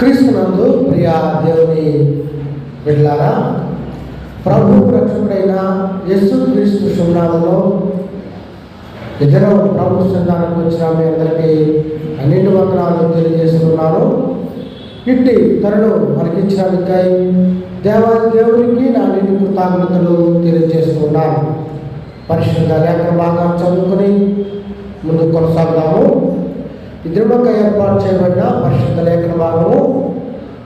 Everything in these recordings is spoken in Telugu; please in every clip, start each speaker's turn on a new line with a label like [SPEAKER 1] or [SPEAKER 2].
[SPEAKER 1] క్రీస్తునందు ప్రియ దేవుని బిడ్డలారా, ప్రభు రక్షకుడైన యేసు క్రీస్తు శుభనామంలో ఇద్దరు ప్రభు సంధానానికి వచ్చిన మీ అందరికీ అన్నింటి వందనాలు తెలియజేస్తున్నాను. ఇట్టి తరుణం మనకిచ్చినందుకై దేవునికి నా నిండు కృతజ్ఞతలు తెలియజేస్తున్నాను. పరిశుద్ధ లేఖన భాగాన్ని చదువుకొని ముందు కొనసాగుదాము. ఇద్దరుగా ఏర్పాటు చేయబడిన పరిశుద్ధ లేఖన భాగము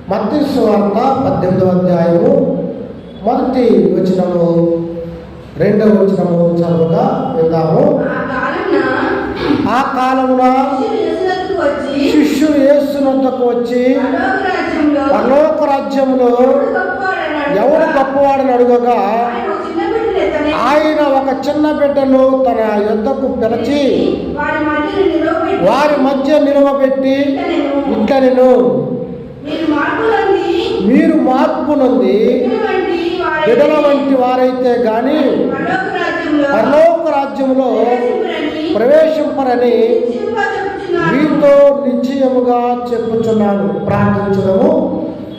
[SPEAKER 1] మత్తయి సువార్త 18వ అధ్యాయము 1వ వచనము 2వ వచనము చదువుగా విందాము. ఆ కాలమున శిష్యులు యేసునొద్దకు వచ్చి పరలోక రాజ్యంలో ఎవరు గొప్పవాడని అడుగగా, ఆయన ఒక చిన్న బిడ్డను తన యొద్దకు పిలిచి వారి మధ్య నిలవబెట్టి ఇట్లనెను, మీరు మార్పు నొంది బిడ్డల వంటి వారైతే గాని పరలోక రాజ్యంలో ప్రవేశింపరని మీతో నిశ్చయముగా చెప్పుచున్నాను. ప్రార్థించడము.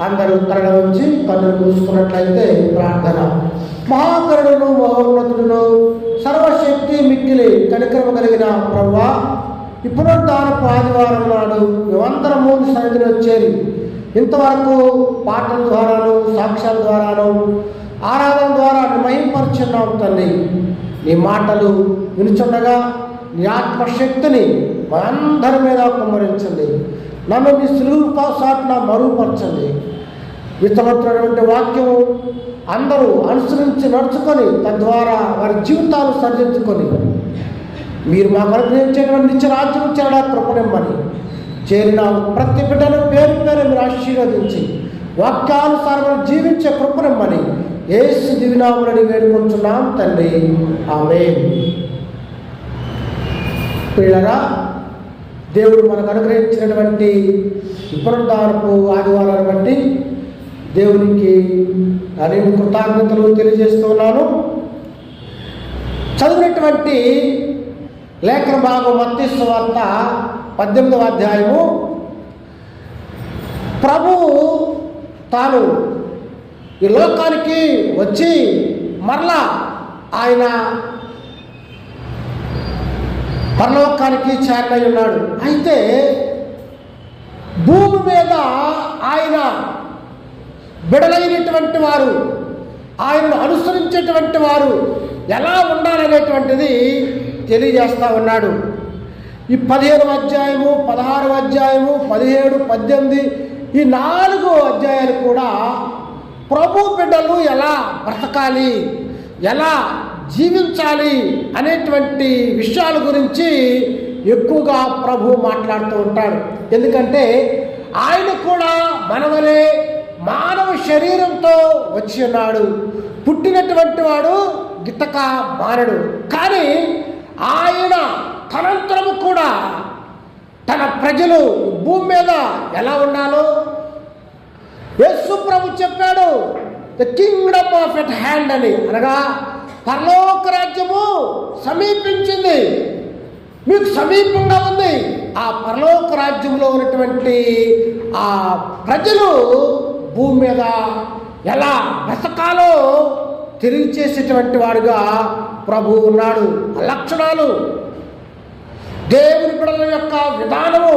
[SPEAKER 1] అందరూ తరలి వచ్చి కన్నులు మూసుకున్నట్లయితే ప్రార్థన. మహాకరుడును మహోన్నతుడును సర్వశక్తి మిక్కిలి కనికరము కలిగిన ప్రభువా, ఇప్పుడు దానపు ఆదివారం నాడు మేమందరము సన్నిధిలో చేరి ఇంతవరకు పాటల ద్వారాను సాక్ష్యాల ద్వారాను ఆరాధన ద్వారా మహిమపరుచున్నాం తండ్రి. నీ మాటలు వినుచుండగా నీ ఆత్మశక్తిని మా అందరి మీద కుమ్మరించండి. నన్ను మీ సులువు సాటున మరుగుపరచండి. విత్తనటువంటి వాక్యము అందరూ అనుసరించి నడుచుకొని తద్వారా వారి జీవితాలు సరిదిద్దుకొని మీరు మాకు అనుగ్రహించేటువంటి నిత్య రాజ్యం చేరడా కృపనిమ్మని చేరిన ప్రతి బిడ్డను పేరు పేరు మీరు ఆశీర్వదించి వాక్యానుసారం జీవించే కృపనిమ్మని యేసు దివినామని వేడుకుంటున్నాం తండ్రి. ఆమేన్. పిల్లరా, దేవుడు మనకు అనుగ్రహించినటువంటి పునరుద్ధానపు ఆదివారాన్ని బట్టి దేవునికి నేను కృతజ్ఞతలు తెలియజేస్తున్నాను. చదివినటువంటి లేఖన భాగం మత్తయి సువార్త 18వ అధ్యాయము. ప్రభువు తాను ఈ లోకానికి వచ్చి మరలా ఆయన పరలోకానికి చేరనై ఉన్నాడు. అయితే భూమి మీద ఆయన బిడలైనటువంటి వారు, ఆయనను అనుసరించేటువంటి వారు ఎలా ఉండాలనేటువంటిది తెలియజేస్తూ ఉన్నాడు. ఈ 15వ అధ్యాయము 16వ అధ్యాయము 17, 18 ఈ 4 అధ్యాయాలు కూడా ప్రభు బిడ్డలు ఎలా బ్రతకాలి, ఎలా జీవించాలి అనేటువంటి విషయాల గురించి ఎక్కువగా ప్రభు మాట్లాడుతూ ఉంటాడు. ఎందుకంటే ఆయన కూడా మనవలే మానవ శరీరంతో వచ్చి ఉన్నాడు. పుట్టినటువంటి వాడు గిట్టక మానడు. కానీ ఆయన తనంతరము కూడా తన ప్రజలు భూమి మీద ఎలా ఉండాలో యేసు ప్రభు చెప్పాడు. The Kingdom of at hand అని, అనగా పరలోక రాజ్యము సమీపించింది, మీకు సమీపంగా ఉంది. ఆ పరలోక రాజ్యంలో ఉన్నటువంటి ఆ ప్రజలు భూమి మీద ఎలా బ్రతకాలో తెలియచేసేటువంటి వాడుగా ప్రభు ఉన్నాడు. ఆ లక్షణాలు, దేవుని బిడ్డల యొక్క విధానము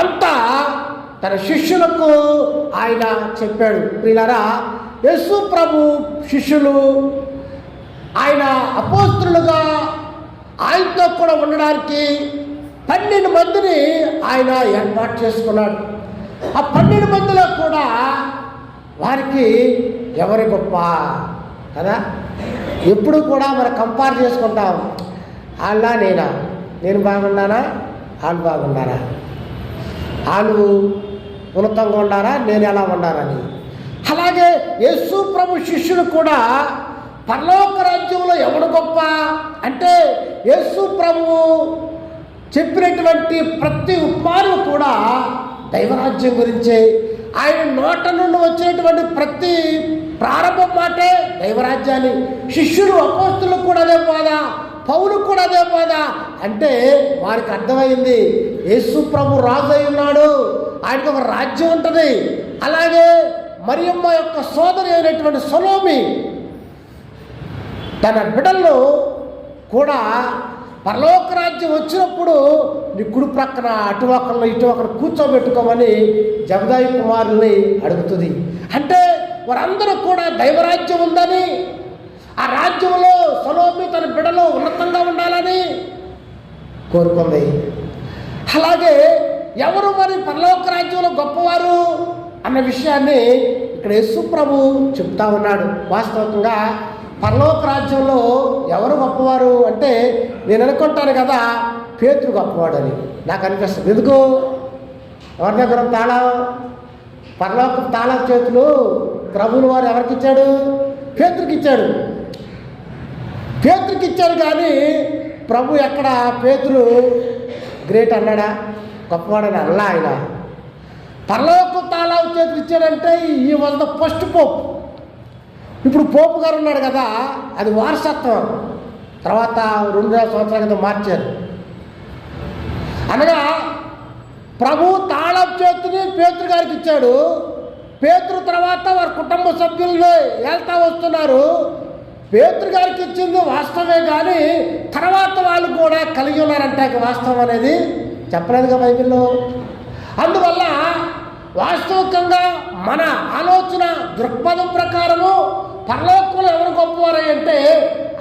[SPEAKER 1] అంతా తన శిష్యులకు ఆయన చెప్పాడు. ప్రియులారా, యేసు ప్రభు శిష్యులు ఆయన అపోస్తలులుగా ఆయనతో కూడా ఉండడానికి 12 మందిని ఆయన ఏర్పాటు చేసుకున్నాడు. ఆ 12 మందిలో కూడా వారికి ఎవరి గొప్ప కదా, ఎప్పుడు కూడా మనం కంపేర్ చేసుకుంటాం. వాళ్ళ నేనా, నేను బాగున్నానా, వాళ్ళు బాగున్నారా, వాళ్ళు ఉన్నతంగా ఉన్నారా, నేను ఎలా ఉన్నారని. అలాగే యేసు ప్రభు శిష్యులు కూడా పరలోక రాజ్యంలో ఎవడు గొప్ప అంటే యేసు ప్రభువు చెప్పినటువంటి ప్రతి ఉపమానం కూడా దైవరాజ్యం గురించే. ఆయన నోట నుండి వచ్చినటువంటి ప్రతి ప్రారంభం మాటే దైవరాజ్యాన్ని. శిష్యులు అపోస్తులు కూడా అదే బోధ, పౌలు కూడా అదే బోధ. అంటే వారికి అర్థమైంది యేసు ప్రభు రాజు అయి ఉన్నాడు, ఆయనకు ఒక రాజ్యం ఉంటుంది. అలాగే మరియమ్మ యొక్క సోదరి అయినటువంటి సొలోమి తన బిడ్డల్లో కూడా పరలోక రాజ్యం వచ్చినప్పుడు నీ కుడి ప్రక్కన అటు ఒకరిని ఇటు ఒకరు కూర్చోబెట్టుకోమని జబదాయి కుమారుల్ని అడుగుతుంది. అంటే వారందరూ కూడా దైవరాజ్యం ఉందని, ఆ రాజ్యంలో సొలోమి తన బిడ్డలో ఉన్నతంగా ఉండాలని కోరుకుంది. అలాగే ఎవరు మరి పరలోక రాజ్యంలో గొప్పవారు అన్న విషయాన్ని ఇక్కడ యేసు ప్రభు చెప్తా ఉన్నాడు. వాస్తవంగా పరలోక రాజ్యంలో ఎవరు గొప్పవారు అంటే నేను అనుకుంటాను కదా, పేతురు గొప్పవాడు అని నాకు అనిపిస్తుంది. ఎందుకు? ఎవరి దగ్గర తాళం, పరలోక తాళం చేతులు ప్రభువుల వారు ఎవరికి ఇచ్చాడు? పేతురుకి ఇచ్చాడు. పేతురుకి ఇచ్చాడు. కానీ ప్రభు ఎక్కడ పేతురు గ్రేట్ అన్నాడా? గొప్పవాడని అల్లా ఆయన. పరలోక తాళం చేతులు ఇచ్చాడంటే ఈ వాజ్ ద ఫస్ట్ పోప్. ఇప్పుడు పోపు గారు ఉన్నాడు కదా, అది వారసత్వం. తర్వాత 2,000 సంవత్సరాల క్రితం మార్చారు. అనగా ప్రభు తాళం చేతిని పేతురు గారికి ఇచ్చాడు. పేతురు తర్వాత వారి కుటుంబ సభ్యులు వెళ్తా వస్తున్నారు. పేతురు గారికి ఇచ్చింది వాస్తవమే, కానీ తర్వాత వాళ్ళు కూడా కలిగి ఉన్నారంటే వాస్తవం అనేది చెప్పలేదుగా బైబిల్లో. అందువల్ల వాస్తవికంగా మన ఆలోచన దృక్పథం ప్రకారము పరలోకంలో ఎవరు గొప్పవారు అంటే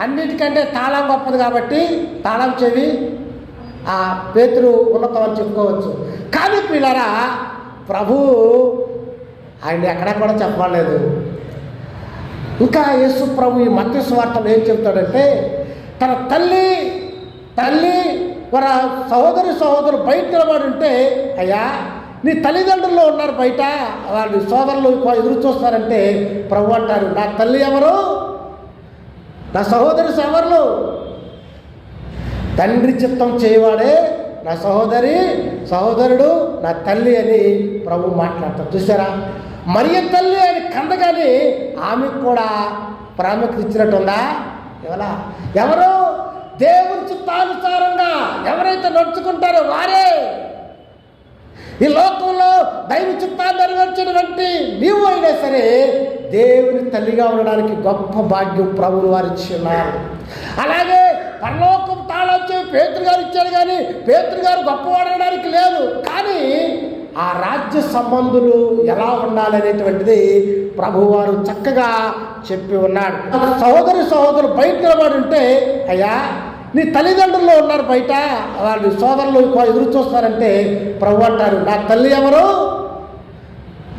[SPEAKER 1] అన్నిటికంటే తాళం గొప్పది కాబట్టి తాళం చెవి ఆ పేతురు ఉన్నతం అని చెప్పుకోవచ్చు. కానీ పిల్లరా, ప్రభు ఆయన ఎక్కడా కూడా చెప్పలేదు. ఇంకా యేసు ప్రభు ఈ మత్తయి సువార్తలో ఏం చెప్తాడంటే, తన తల్లి వారి సహోదరు బయట నిలబడి ఉంటే, అయ్యా నీ తల్లిదండ్రులు ఉన్నారు బయట, వాళ్ళు సోదరులు ఎదురు చూస్తారంటే ప్రభు అంటారు, నా తల్లి ఎవరు, నా సహోదరులు, తండ్రి చిత్తం చేయవాడే నా సహోదరుడు, నా తల్లి అని ప్రభు మాట్లాడతారు. చూసారా? మరియ తల్లి అని కందగానే ఆమెకు కూడా ప్రాముఖ్యత ఇచ్చినట్టుందా? ఎవరు దేవుని చిత్తానుసారంగా ఎవరైతే నడుచుకుంటారో వారే ఈ లోకంలో దైవ చిత్తాన్ని నెరవేర్చినటువంటి నీవు అయినా సరే దేవుని తల్లిగా ఉండడానికి గొప్ప భాగ్యం ప్రభువులు వారు ఇచ్చున్నారు. అలాగే పరలోకం తాళం చెప్పి పేతురు గారు ఇచ్చారు, కానీ పేతురు గారు గొప్పవాడడానికి లేదు. కానీ ఆ రాజ్య సంబంధులు ఎలా ఉండాలనేటువంటిది ప్రభువారు చక్కగా చెప్పి ఉన్నాడు. సహోదరు బయట నిలబడి ఉంటే, అయ్యా నీ తల్లిదండ్రులు ఉన్నారు బయట, వాళ్ళు సోదరులు ఎదురు చూస్తారంటే ప్రభు అంటారు, నా తల్లి ఎవరు,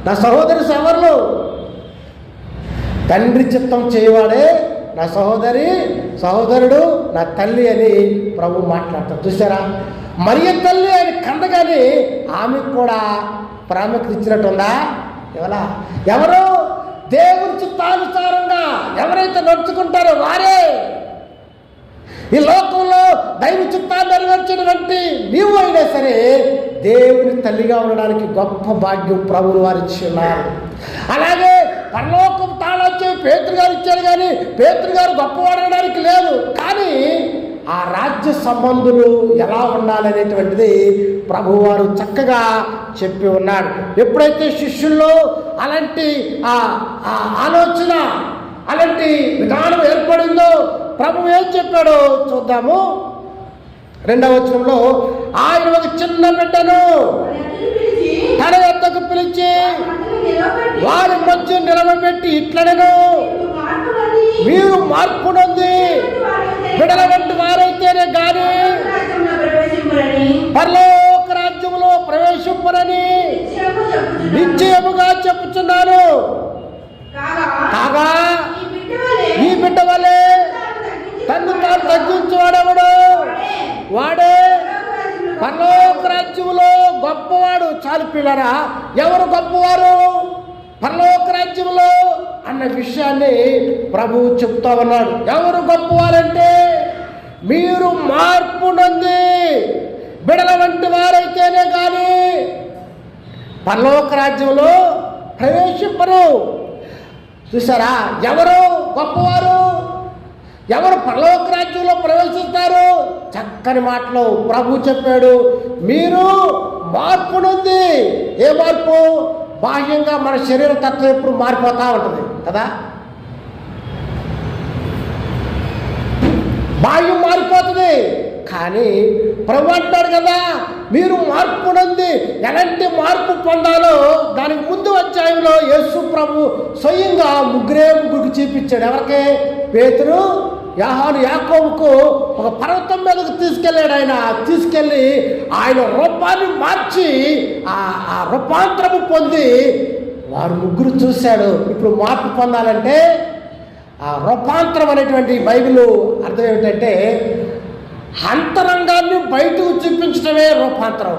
[SPEAKER 1] నా సహోదరులు, తండ్రి చిత్తం చేయవాడే నా సహోదరుడు, నా తల్లి అని ప్రభు మాట్లాడతారు. చూసారా? మరియ తల్లి అని కందగానే ఆమెకు కూడా ప్రాముఖ్యత ఇచ్చినట్టుందా? ఎవరు దేవుని చిత్తానుసారంగా ఎవరైతే నడుచుకుంటారో వారే ఈ లోకంలో దైవ చిత్తాన్ని నెరవేర్చినటువంటి నీవు అయినా సరే దేవుని తల్లిగా ఉండడానికి గొప్ప భాగ్యం ప్రభువులు వారు ఇచ్చున్నారు. అలాగే పరలోకం తాళం చెప్పి పేతురు గారు ఇచ్చారు, కానీ పేతురు గారు గొప్పవాడడానికి లేదు. కానీ ఆ రాజ్య సంబంధులు ఎలా ఉండాలనేటువంటిది ప్రభువారు చక్కగా చెప్పి ఉన్నాడు. ఎప్పుడైతే శిష్యుల్లో అలాంటి ఆలోచన, అలాంటి విధానం ఏర్పడిందో ప్రభు ఏం చెప్పాడో చూద్దాము. 2వ వచనంలో, ఆయన ఒక చిన్న బిడ్డను తన వద్దకు పిలిచి వారి మధ్య నిలవబెట్టి ఇట్లనెను, మీరు మార్పు నొంది బిడ్డల వంటి వారైతేనే గాని పరలోక రాజ్యంలో ప్రవేశింపరని నిశ్చయముగా చెప్పుచున్నాను. కాగా ఈ బిడ్డ వలె తన్ను తాను తగ్గించేవాడెవడు వాడే పరలోక రాజ్యంలో గొప్పవాడు. చాలు పిల్లరా, ఎవరు గొప్పవారు పరలోక రాజ్యంలో అన్న విషయాన్ని ప్రభువు చెప్తా ఉన్నాడు. ఎవరు గొప్పవారంటే మీరు మార్పు నొంది బిడల వంటి వారైతేనే కానీ పరలోక రాజ్యంలో ప్రవేశింపరు. చూసారా? ఎవరు గొప్పవారు, ఎవరు పరలోక రాజ్యంలో ప్రవేశిస్తారు? చక్కని మాటలు ప్రభు చెప్పాడు. మీరు మార్పు నుండి, ఏ మార్పు? బాహ్యంగా మన శరీర తత్వం ఎప్పుడు మారిపోతూ ఉంటుంది కదా, బాహ్యం మారిపోతుంది. కానీ ప్రభు అంటాడు కదా, మీరు మార్పు నుండి ఎలాంటి మార్పు పొందాలో దానికి ముందు అధ్యాయంలో యేసు ప్రభు స్వయంగా ముగ్గురికి చూపించాడు. ఎవరికి? పేతురు, యోహాను, యాకోబుకు ఒక పర్వతం మీదకు తీసుకెళ్ళాడు. ఆయన తీసుకెళ్ళి ఆయన రూపాన్ని మార్చి ఆ రూపాంతరము పొంది వారు ముగ్గురు చూశాడు. ఇప్పుడు మార్పు పొందాలంటే ఆ రూపాంతరం అనేటువంటి బైబిల్ అర్థం ఏమిటంటే అంతరంగాన్ని బయటకు చూపించడమే రూపాంతరం,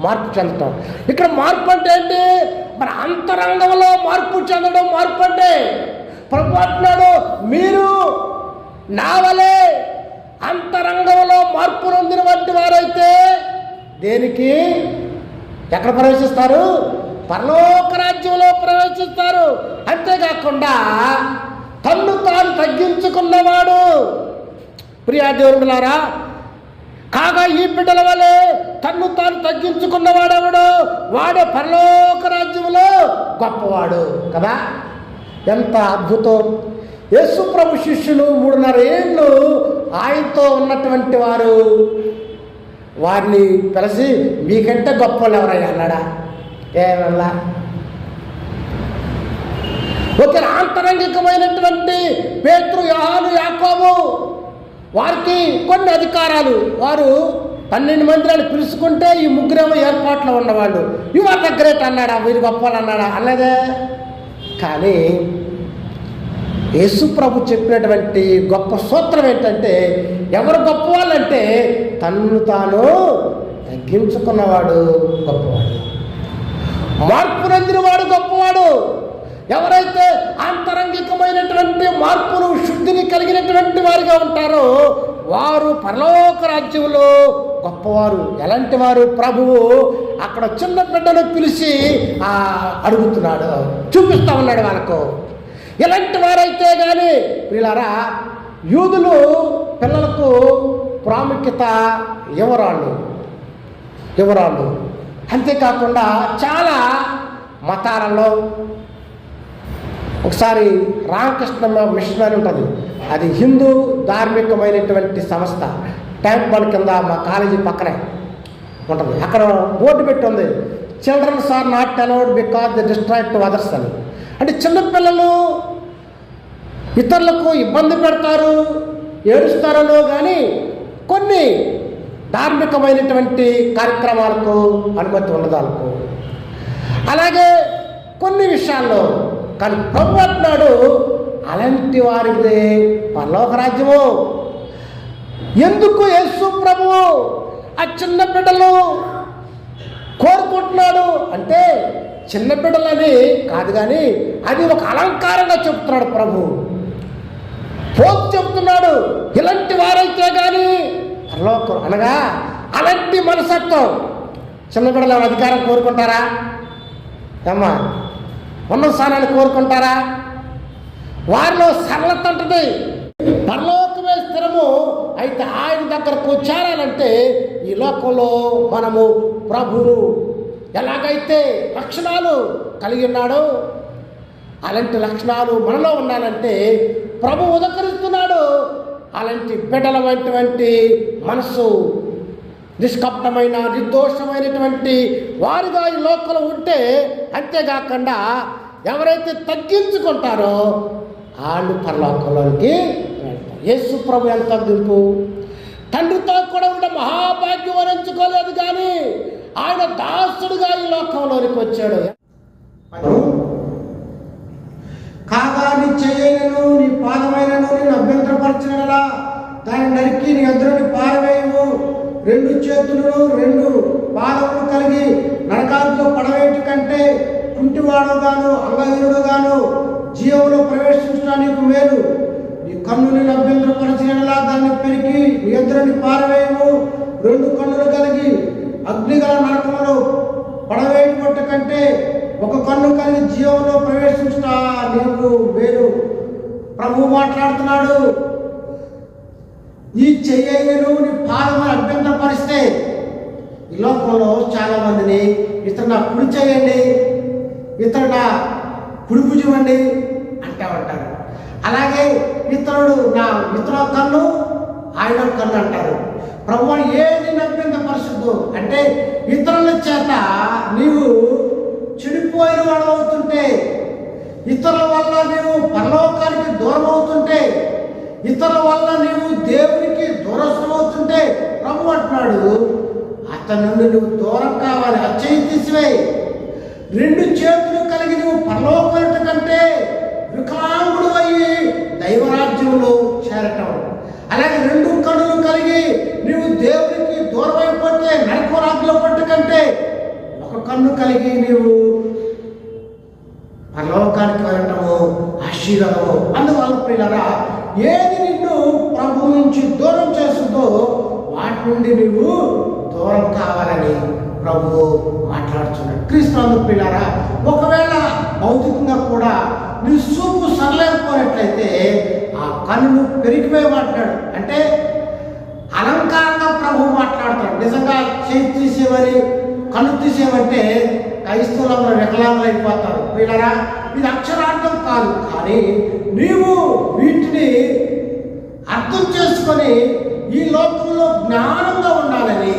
[SPEAKER 1] మార్పు చెందటం. ఇక్కడ మార్పు అంటే ఏంటి? మన అంతరంగంలో మార్పు చెందడం మార్పు అంటే. ప్రభు అంటున్నాడు, మీరు నా వలే అంతరంగంలో మార్పు నొందిన వంటి వారైతే దేనికి ఎక్కడ ప్రవేశిస్తారు? పరలోక రాజ్యంలో ప్రవేశిస్తారు. అంతేకాకుండా తన్ను తాను తగ్గించుకున్నవాడు, ప్రియా దేవుడులారా, కాగా ఈ బిడ్డల వలె తన్ను తాను తగ్గించుకున్నవాడెవడు? వాడే పరలోక రాజ్యంలో గొప్పవాడు కదా. ఎంత అద్భుతం! యేసు ప్రభు శిష్యులు 3.5 ఏళ్ళు ఆయనతో ఉన్నటువంటి వారు వారిని పిలిచి, మీకంటే గొప్ప వాళ్ళు ఎవరయ్యా అన్నాడా? ఏమల్లా ఒక ఆంతరంగికమైనటువంటి పేతురు, యోహాను, యాకోబు వారికి కొన్ని అధికారాలు. వారు 12 మందిని పిలుచుకుంటే ఈ ముగ్గురేమో ఏర్పాట్లో ఉన్నవాళ్ళు. యు ఆర్ ద గ్రేట్ అన్నాడా? వీరు గొప్పలు అన్నాడా? అన్నదే. కానీ యేసు ప్రభు చెప్పినటువంటి గొప్ప సూత్రం ఏంటంటే, ఎవరు గొప్పవాళ్ళంటే తన్ను తాను తగ్గించుకున్నవాడు గొప్పవాడు, మార్పు నొందిన వాడు గొప్పవాడు. ఎవరైతే ఆంతరంగికమైనటువంటి మార్పును, శుద్ధిని కలిగినటువంటి వారిగా ఉంటారో వారు పరలోక రాజ్యంలో గొప్పవారు. ఎలాంటి వారు? ప్రభువు అక్కడ చిన్న బిడ్డను పిలిచి అడుగుతున్నాడు, చూపిస్తా ఉన్నాడు వాళ్ళకు. ఎలాంటి వారైతే కానీ వీళ్ళారా, యూదులు పిల్లలకు ప్రాముఖ్యత ఇవ్వరాళ్ళు. అంతేకాకుండా చాలా మతాలలో ఒకసారి రామకృష్ణ మిషన్ అని ఉంటుంది. అది హిందూ ధార్మికమైనటువంటి సంస్థ. ట్యాంక్ బండ్ కింద మా కాలేజీ పక్కనే ఉంటుంది. అక్కడ బోర్డు పెట్టి ఉంది, children's are not allowed because they distract to others అని. అంటే చిన్నపిల్లలు ఇతరులకు ఇబ్బంది పెడతారు, ఏడుస్తారనో కానీ కొన్ని ధార్మికమైనటువంటి కార్యక్రమాలకు అనుమతి ఉండదు వాళ్ళకు. అలాగే కొన్ని విషయాల్లో. కానీ ప్రభు అంటున్నాడు, అలాంటి వారిదే పరలోక రాజ్యము. ఎందుకు యేసు ప్రభువు ఆ చిన్న బిడ్డలు కోరుకుంటున్నాడు అంటే, చిన్న బిడ్డలని కాదు కానీ అది ఒక అలంకారంగా చెప్తున్నాడు ప్రభు. పోతు చెప్తున్నాడు, ఇలాంటి వారైతే కానీ పరలోకం. అనగా అలాంటి మనసత్వం. చిన్న బిడ్డలు అధికారం కోరుకుంటారా? అమ్మా, ఉన్న స్థానాన్ని కోరుకుంటారా? వారిలో సరళత ఉంటుంది. పరలోకమే స్థిరము. అయితే ఆయన దగ్గరకు చేరాలంటే ఈ లోకంలో మనము ప్రభువును ఎలాగైతే లక్షణాలు కలిగి ఉన్నాడో అలాంటి లక్షణాలు మనలో ఉండాలంటే ప్రభు ఉదకరిస్తున్నాడు. అలాంటి బిడ్డలమైనటువంటి మనస్సు, నిష్కపటమైన నిర్దోషమైనటువంటి వారిగా ఈ లోకంలో ఉంటే, అంతేకాకుండా ఎవరైతే తగ్గించుకుంటారో వాళ్ళు పరలోకంలోనికి వెళ్తారు. యేసు ప్రభు ఎంత తగ్గింపు! తండ్రితో కూడా ఉండే మహాభాగ్యం వరించుకోలేదు కానీ ఆయన దాసుడుగా ఈ లోకంలోనికి వచ్చాడు. కాగా నీ చెయ్యను నీ పాదమైనను నేను అభ్యంతరపరచినలా దాన్ని నరికి నీ ఎదురుని పారవేయము. 2 చేతులను 2 పాదములు కలిగి నరకాలతో పడవేటి కంటే కుంటివాడుగాను అంగహీనుడుగాను జీవంలో ప్రవేశించడానికి మేలు. నీ కన్నుని అభ్యంతరపరచినలా దాన్ని పెరికి నీ ఎదురుని పారవేయము. 2 కన్నులు కలిగి అగ్నిగల నరకములో పడవేటి పట్ట కంటే 1 కన్ను కలిగి జీవంలో ప్రవేశించుట నీకు మేలు. ప్రభు మాట్లాడుతున్నాడు. ఈ చెయ్యను నీ పాదమును అభ్యంతరపరిస్తే, ఈ లోకంలో చాలా మందిని ఇతను నా కుడి చేయండి, ఇతడు నా కుడి భుజమండి అంటా ఉంటారు. అలాగే ఇతరుడు నా ఇతర కన్ను ఆయన కన్ను అంటారు. ప్రభు ఏది అభ్యంతరపరచద్దు అంటే, ఇతరుల చేత నీవు చెడిపోయిన వాడు అవుతుంటే, ఇతరుల వల్ల నీవు పరలోకానికి దూరం అవుతుంటే, ఇతరుల వల్ల నీవు దేవునికి దూరస్థం అవుతుంటే, ప్రభు అంటున్నాడు అతని నుండి నువ్వు దూరం కావాలి. అచ్చయి తీసివేయి. 2 చేతులు కలిగి నువ్వు పరలోకం కంటే వికలాంగుడు అయ్యి దైవరాజ్యంలో చేరటం, అలాగే 2 కన్నులు కలిగి నీవు దేవునికి దూరం అయిపోతే నరకరాజ్యంలో పట్టు కంటే 1 కన్ను కలిగి నీవు పరలోకానికి వెళ్ళటము ఆశీర్వాదము. అందువల్ల ప్రియులారా, ఏది నిన్ను ప్రభు నుంచి దూరం చేస్తుందో వాటి నుండి నువ్వు దూరం కావాలని ప్రభు మాట్లాడుతున్నాడు. క్రీస్తు ప్రియులారా, ఒకవేళ భౌతికంగా కూడా నీ చూపు సరలేకపోయినట్లయితే ఆ కన్ను పెరిగిపోయి మాట్లాడు అంటే అలంకారంగా ప్రభు మాట్లాడుతాడు. నిజంగా చేయి తీసేవని కన్ను తీసేవంటే క్రైస్తవులంలో వికలాంగులు అయిపోతారు. ప్రియులారా, ఇది అక్షరార్థం కాదు, కానీ నీవు వీటిని అర్థం చేసుకొని ఈ లోకంలో జ్ఞానంగా ఉండాలని,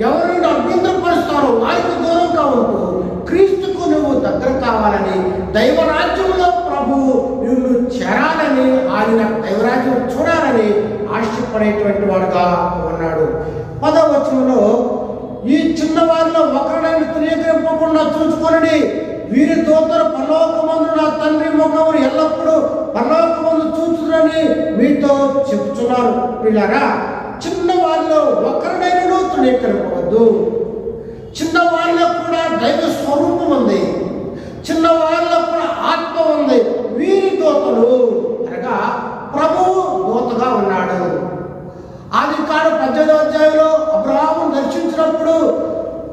[SPEAKER 1] ఎవరిని అభ్యంతరపరుస్తారో వారికి దూరంగా ఉంటూ క్రీస్తుకు నువ్వు దగ్గర కావాలని, దైవరాజ్యంలో ప్రభువు నువ్వు చేరాలని, ఆయన దైవరాజ్యం చూడాలని ఆశపడేటువంటి వాడుగా ఉన్నాడు. 10వ వచనంలో, ఈ చిన్నవారిలో ఒకరినైనా తునీకరింపకుండా చూసుకొనండి, వీరి దూతలు పరలోకమందు నా తండ్రి ముఖమును ఎల్లప్పుడూ పరలోకమందు చూచునని మీతో చెప్తున్నారు. వీళ్ళారా, చిన్నవారిలో ఒకరినైనా తునీకరింపవద్దు. చిన్నవారిలో కూడా దైవ స్వరూపం ఉంది, చిన్నవారిలో కూడా ఆత్మ ఉంది. వీరి దూతలు అనగా ప్రభువు దూతగా ఉన్నాడు. ఆదికాండం 18వ అధ్యాయంలో అబ్రహామును దర్శించినప్పుడు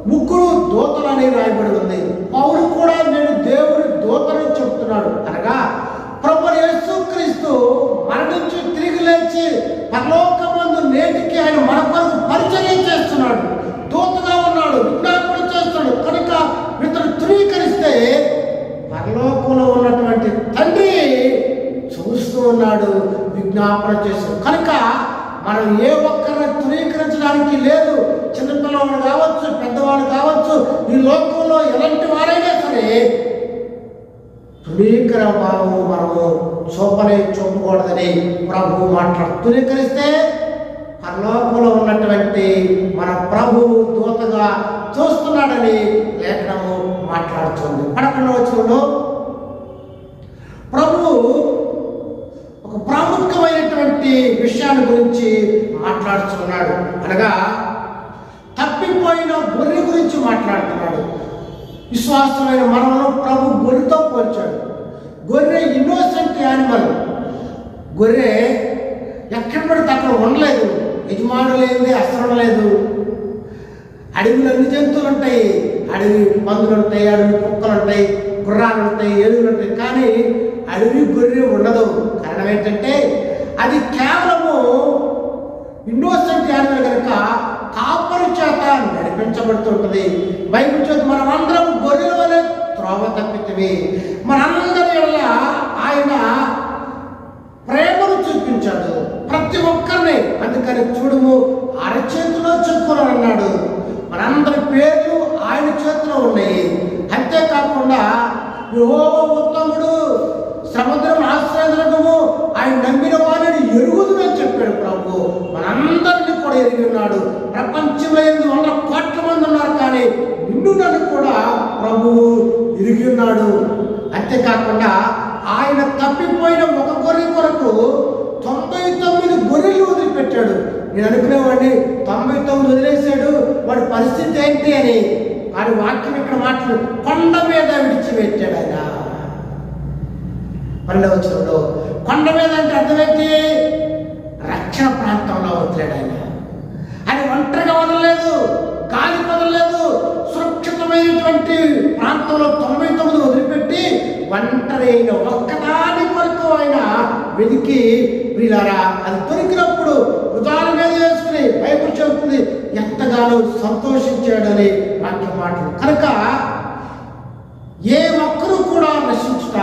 [SPEAKER 1] 3 దూతలని రాయబడి ఉంది. పౌలు కూడా నేను దేవుని దూతని చెప్తున్నాడు. అనగా ప్రభు యేసుక్రీస్తు మరణించి తిరిగి లేచి పరలోకమందు నేటికి ఆయన మన కొరకు పరిచర్య చేస్తున్నాడు, దూతగా ఉన్నాడు, విజ్ఞాపన చేస్తున్నాడు. కనుక ఇతను ధృవీకరిస్తే పరలోకంలో ఉన్నటువంటి తండ్రి చూస్తూ ఉన్నాడు, విజ్ఞాపన చేస్తున్నాడు. కనుక మనం ఏ ఒక్కరిని ధృవీకరించడానికి లేదు. చిన్నపిల్లవాడు కావచ్చు, పెద్దవాడు కావచ్చు, ఈ లోకంలో ఎలాంటి వారైనా సరే ధృవీకర భావము మనము చూపకూడదని ప్రభు మాట్లాడు. ధృవీకరిస్తే పరలోకంలో ఉన్నటువంటి మన ప్రభువు దూతగా చూస్తున్నాడని లేఖనము మాట్లాడుతుంది. 11వ వచనంలో ప్రభు ఒక ప్రాముఖ్యమైనటువంటి విషయాన్ని గురించి మాట్లాడుతున్నాడు. అనగా తప్పిపోయిన గొర్రె గురించి మాట్లాడుతున్నాడు. విశ్వాసమైన మనలో ప్రభు గొర్రెతో పోల్చాడు. గొర్రె ఇన్నోసెంట్ యానిమల్. గొర్రె ఎక్కడ పడితే అక్కడ ఉండలేదు, యజమానులు లేనిది అసరం లేదు. అడవిలో అన్ని జంతువులు ఉంటాయి, అడవి పందులు ఉంటాయి, అడవి కుక్కలు ఉంటాయి, గుర్రాలు ఉంటాయి, ఏనుగులు ఉంటాయి, కానీ అడవి గొర్రె ఉండదు. కారణం ఏంటంటే అది కేవలము ఇన్నోసెంట్ యానిమల్ కనుక కాపరి చేత నడిపించబడుతుంటుంది. బైబిల్ చేత మనం అందరం గొర్రెల వలె త్రోవ తప్పితివి. మనందరి వల్ల ఆయన ప్రేమను చూపించాడు ప్రతి ఒక్కరిని. అందుకని చూడుము అరచేతిలో చెప్పుకొని అన్నాడు. మనందరి పేర్లు ఆయన చేతిలో ఉన్నాయి. అంతేకాకుండా యెహోవా ఉత్తముడు, సముద్రం ఆశ్రయము, ఆయన నమ్మిన వారిని ఎరుగుదని చెప్పాడు ప్రభు. మనందరినీ కూడా ఎరిగి ఉన్నాడు. ప్రపంచంలో 800 కోట్ల మంది ఉన్నారు, కానీ నిన్ను నన్ను కూడా ప్రభువు ఎరిగి ఉన్నాడు. అంతేకాకుండా ఆయన తప్పిపోయిన ఒక గొర్రె కొరకు 99 గొర్రెలు వదిలిపెట్టాడు. నేను అనుకునేవాడిని 99 వదిలేశాడు, వాడి పరిస్థితి ఏంటి అని. వాడి వాక్యం ఇక్కడ మాట్లాడు, కొండ మీద విడిచిపెట్టాడు ఆయన. 12వ వచనంలో కొండ మీద అంటే అర్థమైతే రక్షణ ప్రాంతంలో వదిలేడు ఆయన. ఆయన ఒంటరిగా వదలలేదు, గాలి వదలలేదు. సురక్షితమైనటువంటి ప్రాంతంలో 99 వదిలిపెట్టి ఒంటరి అయిన ఒక్కదాని కొరకు ఆయన వెతికి, ప్రియులారా, అది దొరికినప్పుడు భుజాల మీద వేసుకుని బైబిల్ చెబుతుంది ఎంతగానో సంతోషించాడని వాక్య మాటలు. కనుక ఏ ఒక్కరూ కూడా నశించుట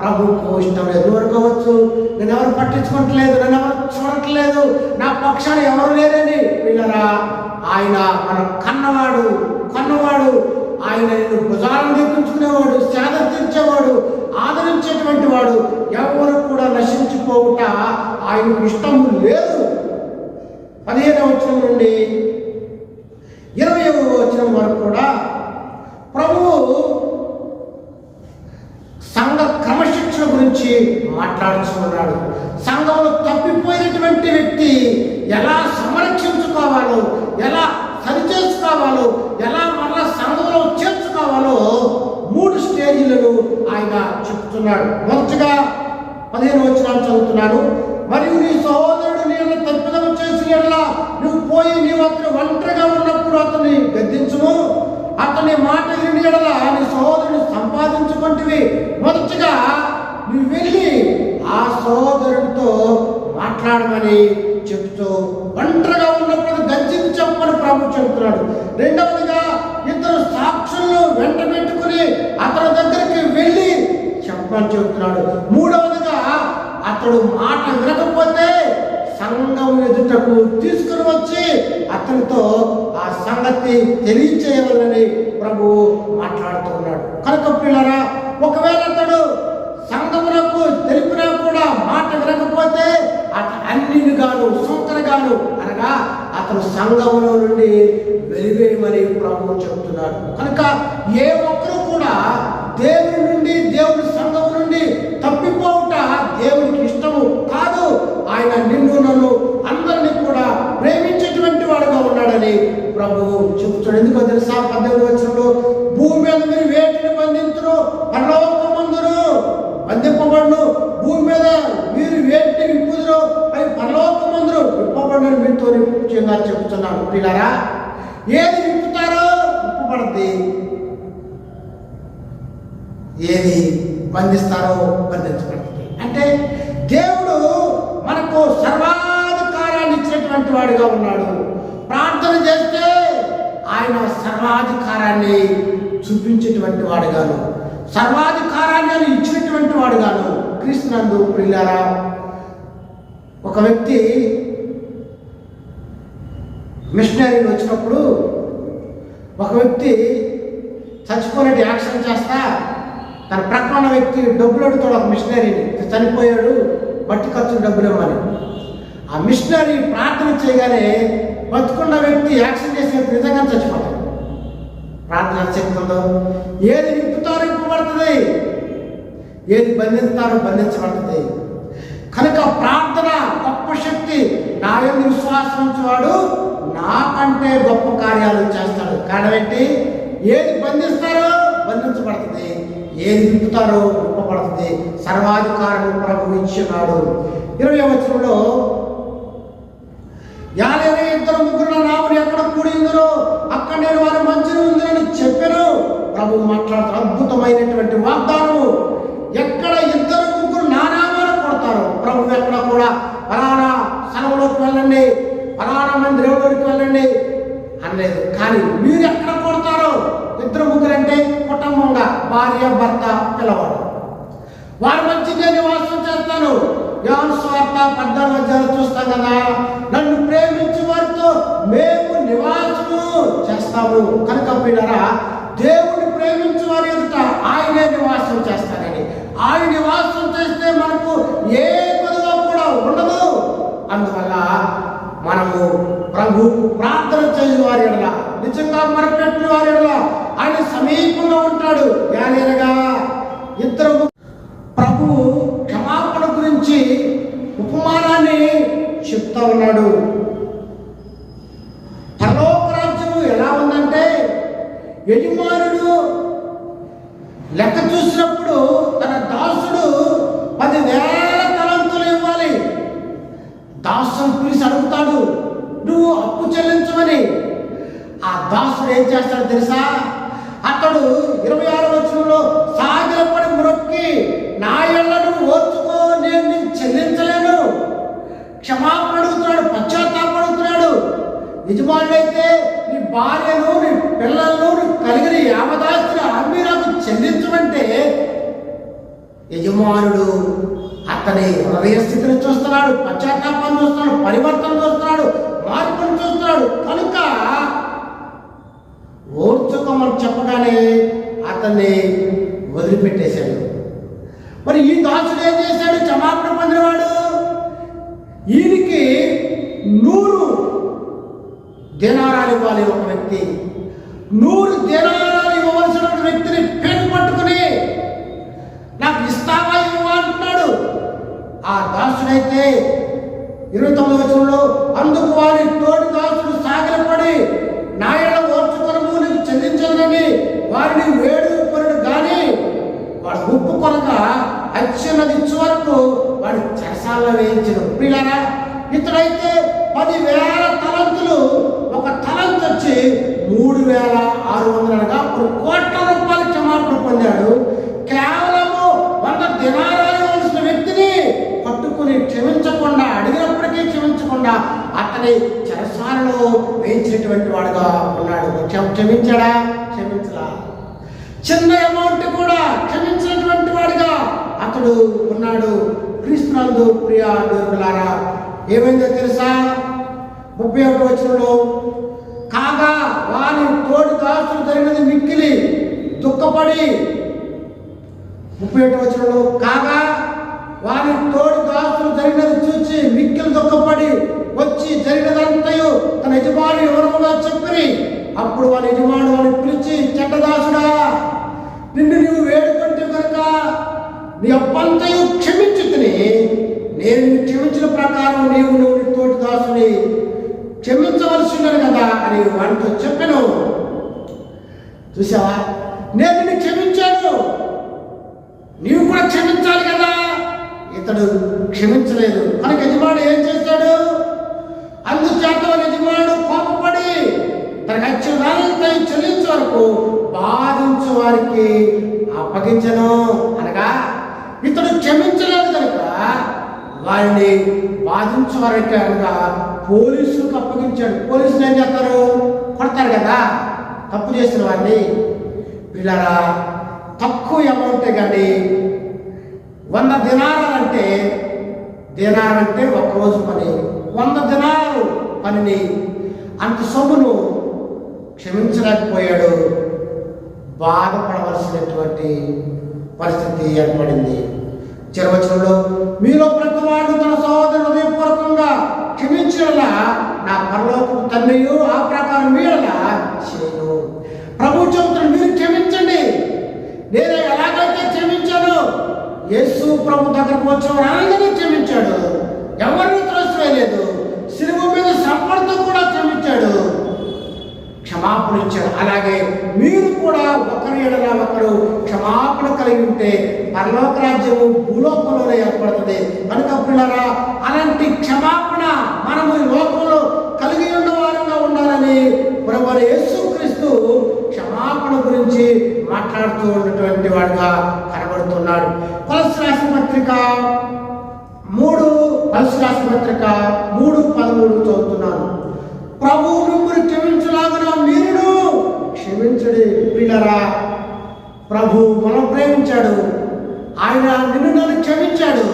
[SPEAKER 1] ప్రభువుకు ఇష్టం లేదు. ఎవరు కావచ్చు, నేను ఎవరు పట్టించుకోవట్లేదు, నన్ను ఎవరు చూడట్లేదు, నా పక్షాన ఎవరు లేరని వీళ్ళరా, ఆయన మన కన్నవాడు, ఆయన నిన్ను భుజాలను దిక్కించుకునేవాడు, సేద తీర్చేవాడు, ఆదరించేటువంటి వాడు. ఎవరు కూడా నశించిపోవుట ఆయనకు ఇష్టం లేదు. 15వ వచనం నుండి 20వ వచనం వరకు కూడా ప్రభువు సంఘ క్రమశిక్షణ గురించి మాట్లాడుతున్నాడు. సంఘంలో తప్పిపోయినటువంటి వ్యక్తి ఎలా సంరక్షించుకోవాలో, ఎలా సరిచేసుకోవాలో, ఎలా మళ్ళా సంఘంలో చేర్చుకోవాలో 3 స్టేజీలను ఆయన చెప్తున్నాడు. మొదటిగా 15వ వచనం చదువుతున్నాను. మరియు నీ సహోదరుడు నీళ్ళు తప్పిదము చేసి ఎడలా నువ్వు పోయి నీవు అతను ఒంటరిగా ఉన్నప్పుడు అతన్ని గద్దించుము. అతని మాట విని ఎడలా నీ సహోదరుని సంపాదించుకుంటువి. మొదటిగా నువ్వు వెళ్ళి ఆ సహోదరుడితో మాట్లాడమని చెప్తూ ఒంటరిగా ఉన్నప్పుడు గద్దించి చెప్పమని ప్రభు చెబుతున్నాడు. రెండవదిగా 2 సాక్షులను వెంట పెట్టుకుని అతని దగ్గరికి వెళ్ళి చెప్పమని చెబుతున్నాడు. మూడవదిగా అతడు మాట వినకపోతే సంఘం ఎదుటకు తీసుకుని వచ్చి అతనితో ఆ సంగతి తెలియచేయవాలని ప్రభు మాట్లాడుతున్నాడు. కనుక పిల్లరా, ఒకవేళ అతడు సంఘమునకు తెలిపినా కూడా మాట వినకపోతే అన్నిగాను సొంతగాను అనగా అతను సంఘములో నుండి వెలివేయమని ప్రభు చెబుతున్నాడు. కనుక ఏ ఒక్కరు కూడా దేవుని నుండి, దేవుని సంఘం నుండి తప్పిపోవుట దేవునికి ఇష్టము కాదు. ఆయన నిన్ను నన్ను అందరినీ కూడా ప్రేమించేటువంటి వాడుగా ఉన్నాడని ప్రభువు చెబుతాడు. ఎందుకో తెలుసా? 18వ వచనంలో భూమి మీద మీరు వేటిని బంధించును పరలోకమందును బంధింపబడును, భూమి మీద మీరు వేటిని విప్పుదురు అవి పరలోకమందును విప్పబడును మీతో ముఖ్యంగా చెబుతున్నాను. పిల్లరా, ఏది విప్పుతారో విప్పబడుద్ది, ఏది బంధిస్తారో బంధించబడుతుంది. అంటే దేవుడు మనకు సర్వాధికారాన్ని ఇచ్చినటువంటి వాడిగా ఉన్నాడు. ప్రార్థన చేస్తే ఆయన సర్వాధికారాన్ని చూపించేటువంటి వాడుగాను, సర్వాధికారాన్ని ఇచ్చినటువంటి వాడుగాను క్రీస్తునందు ప్రియులారా. ఒక వ్యక్తి మిషనరీలు వచ్చినప్పుడు ఒక వ్యక్తి చచ్చిపోయినట్టు యాక్షన్ చేస్తా తన ప్రక్కన వ్యక్తి డబ్బులు అడుగుతాడు. ఒక మిషనరీని చనిపోయాడు, బట్టి ఖర్చు డబ్బులు ఇవ్వమని. ఆ మిషనరీ ప్రార్థన చేయగానే బతుకున్న వ్యక్తి యాక్షన్ చేసిన నిజంగా చచ్చిపోతాడు. ప్రార్థన చెప్తుందో ఏది విప్పుతారో విప్పబడుతుంది, ఏది బంధిస్తారో బంధించబడుతుంది. కనుక ప్రార్థన గొప్ప శక్తి. నా యందు విశ్వాసం ఉంచేవాడు నాకంటే గొప్ప కార్యాలు చేస్తాడు. కారణమేంటి? ఏది బంధిస్తారో బంధించబడుతుంది, ఏది విప్పుతారో విప్పబడుతుంది. సర్వాధికారం ప్రభు ఇచ్చినాడు. 20వ వచనంలో 52 నాములు ఎక్కడ కూడిందరో అక్కడ నేను వారి మంచిని ఉందని చెప్పాను. ప్రభు మాట్లాడుతూ అద్భుతమైనటువంటి వాగ్దానము. ఎక్కడ 2-3 నా నామాలు కొడతారు, ప్రభు ఎక్కడ కూడా ఫలానా స్థలంలోకి వెళ్ళండి, ఫలానా మందిరంలోకి వెళ్ళండి అనలేదు. కానీ మీరు ఎక్కడ కొడతారో 2-3 అంటే కుటుంబంగా భార్య భర్త పిల్లవాడు వారి మధ్య నేను నివాసం చేస్తాను. యోహాను సువార్త 14వ అధ్యాయం చూస్తాం కదా, నన్ను ప్రేమించే వారితో మేము నివాసము చేస్తాము. కనుక పిల్లరా, దేవుని ప్రేమించే వారి ఎదుట ఆయనే నివాసం చేస్తానని. ఆయన నివాసం చేస్తే మనకు ఏ కొదువ కూడా ఉండదు. అందువల్ల మనము ప్రభు ప్రార్థన చేసే వారి ఎడల, నిజంగా మొరపెట్టిన వారి ఎడల ఆయన సమీపంగా ఉంటాడు. యానేనగా 2 ప్రభు క్షమాపణ గురించి ఉపమానాన్ని చెప్తా ఉన్నాడు. పరలోక రాజ్యము ఎలా ఉందంటే, యజమానుడు లెక్క చూసినప్పుడు తన దాసుడు 10,000 తలంతులు ఇవ్వాలి. దాసుని పిలిచి అడుగుతాడు, నువ్వు అప్పు చెల్లించమని. ఆ దాసుడు ఏం చేస్తాడు తెలుసా? అతడు 26వ వచనంలో సాగిలపడి మొక్కి, నా ఎళ్ళను ఓర్చుకో, నేను నీకు చెల్లించలేను, క్షమాపణ అడుగుతున్నాడు, పశ్చాత్తాప యజమానుడైతే నీ భార్యను, నీ పిల్లలను, నీ కలిగిన యావదాస్తిని అమ్మి నాకు చెల్లించమంటే యజమానుడు అతని హృదయ స్థితిని చూస్తున్నాడు, పశ్చాత్తాపాన్ని చూస్తున్నాడు, పరివర్తన చూస్తున్నాడు, మార్పును చూస్తున్నాడు. కనుక ఓర్చుకోమని చెప్పగానే అతన్ని వదిలిపెట్టేశాడు. మరి ఈ దాసుడు ఏం చేశాడు? క్షమాపణ పొందినవాడు. ఈయనకి 100 దేనారాలు ఇవ్వాలి. ఒక వ్యక్తి 100 దేనారాలు ఇవ్వవలసిన వ్యక్తిని పేరు పట్టుకుని నాకు ఇస్తావా ఇవ్వ అంటున్నాడు. ఆ దాసుడైతే 29వ వచనంలో అందుకు వారి తోటి దాసుడు సాగిలపడి నా ఎడల ఓర్చుకొనము, నీకు చెల్లించదని వారిని వేడుకొనడు గాని వాడు ఒప్పుకొనగా అత్యున్నది ఇచ్చు వరకు వాడు చెరసాలలో వేయించను. ప్రియులారా, ఇతడైతే 10,000 తలంతులు, ఒక తలంతు వచ్చి 3,600 అనగా 1 కోట్ల రూపాయలు క్షమాపణ పొందాడు. కేవలము 100 దినారాలు ఇవ్వాల్సిన వ్యక్తిని పట్టుకుని క్షమించకుండా, అడిగినప్పటికీ క్షమించకుండా అతని చెరసాలలో వేయించినటువంటి వాడుగా ఉన్నాడు. క్షమించాడా? క్షమించలా. చిన్న అమౌంట్ కూడా క్షమించినటువంటి వాడిగా అతడు ఉన్నాడు. క్రీస్తునందు ప్రియ దేవులారా, ఏమైందో తెలుసా? 31వ వచనంలో కాగా వారి తోడి దాసులు జరిగినది మిక్కిలి దుఃఖపడి, 31వ వచనంలో కాగా వారి తోడి దాసులు జరిగినది చూచి మిక్కిలి దుఃఖపడి వచ్చి జరిగినదంతయు తన యజమాని వివరముగా చెప్పి అప్పుడు వారి యజమాని వారిని పిలిచి, చెడ్డదాసుడా, నిన్ను నీవు వేడుకుంటే కనుక నీ అప్పంతయు క్షమించుకుని నేను క్షమించిన ప్రకారం నీవు నీ తోటి దాసుని క్షమించవలసి ఉన్నది కదా అని వాడితో చెప్పాను. చూసావా, నేను నిన్ను క్షమించాను, నీవు కూడా క్షమించాలి కదా. ఇతడు క్షమించలేదు. కనుక యజమానుడు ఏం చేశాడు? అందుచేత యజమానుడు కోపపడి తనకు వచ్చిన దానితో చెల్లించే వరకు బాధించే వారికి అప్పగించను. అనగా ఇతడు క్షమించలేదు కనుక వారిని బాధించే వారికి అనగా పోలీసులకు అప్పగించాడు. పోలీసులు ఏం చేస్తారు? కొడతారు కదా తప్పు చేసిన వారిని. పిల్లరా, తక్కువ అమౌంటే కానీ 100 దినారాలంటే ఒక్కరోజు పని, 100 దినారాలు పనిని అంత సొమ్మును క్షమించలేకపోయాడు. బాధపడవలసినటువంటి పరిస్థితి ఏర్పడింది. చివరివచనంలో మీలో ప్రతివాడు తన సహోదరుని హృదయపూర్వకంగా క్షమించేలా నా పరలోకపు తండ్రియు ఆ ప్రకారం మీరలా చేయను. ప్రభు చెబుతున్నాడు, మీరు క్షమించండి. నేను ఎలాగైతే క్షమించాను, యేసు ప్రభు దగ్గరకు వచ్చిన అందరినీ క్షమించాడు, ఎవరిని త్రోసివేయలేదు. శిలువ మీద శ్రమతో కూడా క్షమించాడు, క్షమాపణ ఇచ్చాడు. అలాగే మీరు కూడా ఒకరి ఎడల ఒకరు క్షమాపణ కలిగి ఉంటే పరలోక రాజ్యము భూలోకంలోనే ఏర్పడుతుంది. కనుక పిల్లరా, అలాంటి క్షమాపణ మనము ఈ లోకంలో కలిగి ఉన్న వారంగా ఉండాలని ప్రభువైన యేసుక్రీస్తు క్షమాపణ గురించి మాట్లాడుతూ ఉన్నటువంటి వాడుగా కనబడుతున్నాడు. కొలస్సీ రాసిన పత్రిక 3:13 చదువుతున్నాను. ప్రభు మిమ్మల్ని క్షమించలాగున మీరును క్షమించడి. ప్రియులారా, ప్రభు మనం ప్రేమించాడు, ఆయన నిన్ను నన్ను క్షమించాడు.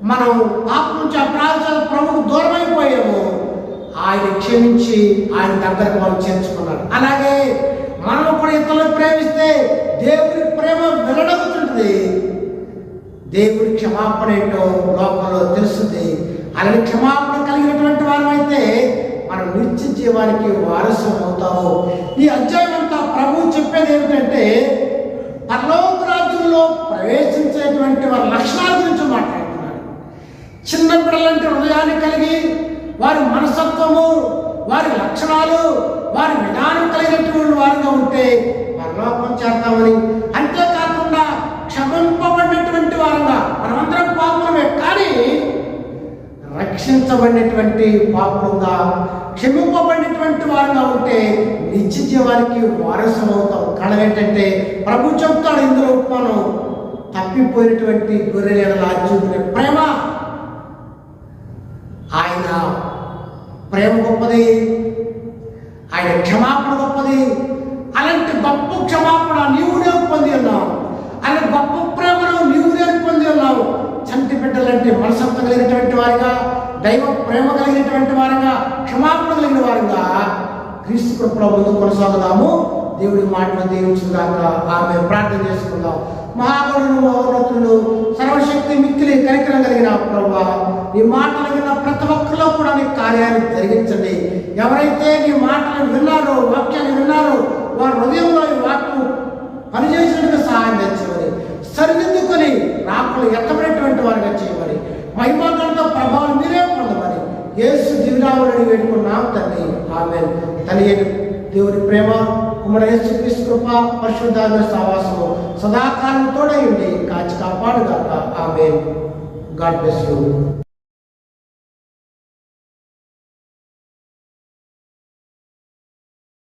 [SPEAKER 1] మనం పాపం నుంచి అపరాధాలు ప్రభుకు దూరమైపోయాము, ఆయన క్షమించి ఆయన దగ్గరకు మనం చేర్చుకున్నాడు. అలాగే మనం కూడా ఇతరులను ప్రేమిస్తే దేవుని ప్రేమ వెల్లడవుతుంటుంది. దేవుడి క్షమాపణ ఏంటో లోకంలో తెలుస్తుంది. అలాగే క్షమాపణ కలిగినటువంటి వారమైతే మనం నిత్య జీవానికి వారసు అవుతాము. ఈ అధ్యాయం అంతా ప్రభువు చెప్పేది ఏమిటంటే పరలోక రాజ్యంలో ప్రవేశించేటువంటి వారి లక్షణాల గురించి మాట్లాడుతున్నాడు. చిన్న బిడ్డలంటే హృదయాన్ని కలిగి వారి మనస్తత్వము, వారి లక్షణాలు, వారి విధానం కలిగినటువంటి వారిగా ఉంటే పరలోకం చేద్దామని. అంతేకాకుండా క్షమింపబడినటువంటి వారంగా, మనమందరం పాపులమే కానీ రక్షించబడినటువంటి పాపులుగా, క్షమింపబడినటువంటి వారుగా ఉంటే నిత్య జీవానికి వారసం అవుతాం. కారణం ఏంటంటే ప్రభు చెప్తాడు ఇందులో ఉపమానం, తప్పిపోయినటువంటి గొర్రెల చూపిన ప్రేమ. ఆయన ప్రేమ గొప్పది, ఆయన క్షమాపణ గొప్పది. అలాంటి గొప్ప క్షమాపణ నీవు నేను పొంది ఉన్నావు. ఆయన గొప్ప ప్రేమను నీవు నేను పొంది ఉన్నావు. చంటి బిడ్డలంటే మనసత్వం కలిగినటువంటి వారిగా, దైవ ప్రేమ కలిగినటువంటి వారిగా, క్షమాపణ కలిగిన వారిగా క్రీస్తు కృపలో ముందు కొనసాగుదాము. దేవుడి మాటలు దీవించుగాక. ఆమె ప్రార్థన చేసుకుందాం. మహాగణుడు, మహోన్నతుడు, సర్వశక్తి మిక్కిలి కనికరం కలిగిన ప్రభువా, నీ మాటలు విన్న ప్రతి ఒక్కరిలో కూడా నీ కార్యాన్ని జరిగించండి. ఎవరైతే నీ మాటలు విన్నారో, వాక్యాన్ని విన్నారో, వారి హృదయంలో ఈ వాక్యం పనిచేసినట్టుగా సహాయం తెచ్చమని, సరిదిద్దుకొని రాకులు ఎత్తబడేటువంటి వారిగా చేయమని, మహిమానంతో ప్రభావం మీరే పొందమని యేసు జీవనామని వేడుకున్నాం తండ్రి. ఆమేన్. తల్లి దేవుని ప్రేమ, కుమారుడు యేసుక్రీస్తు కృప, పరిశుద్ధాత్మ సహవాసము సదాకాలం తోడై ఉండి కాచి కాపాడుగాక. ఆమేన్. God bless you.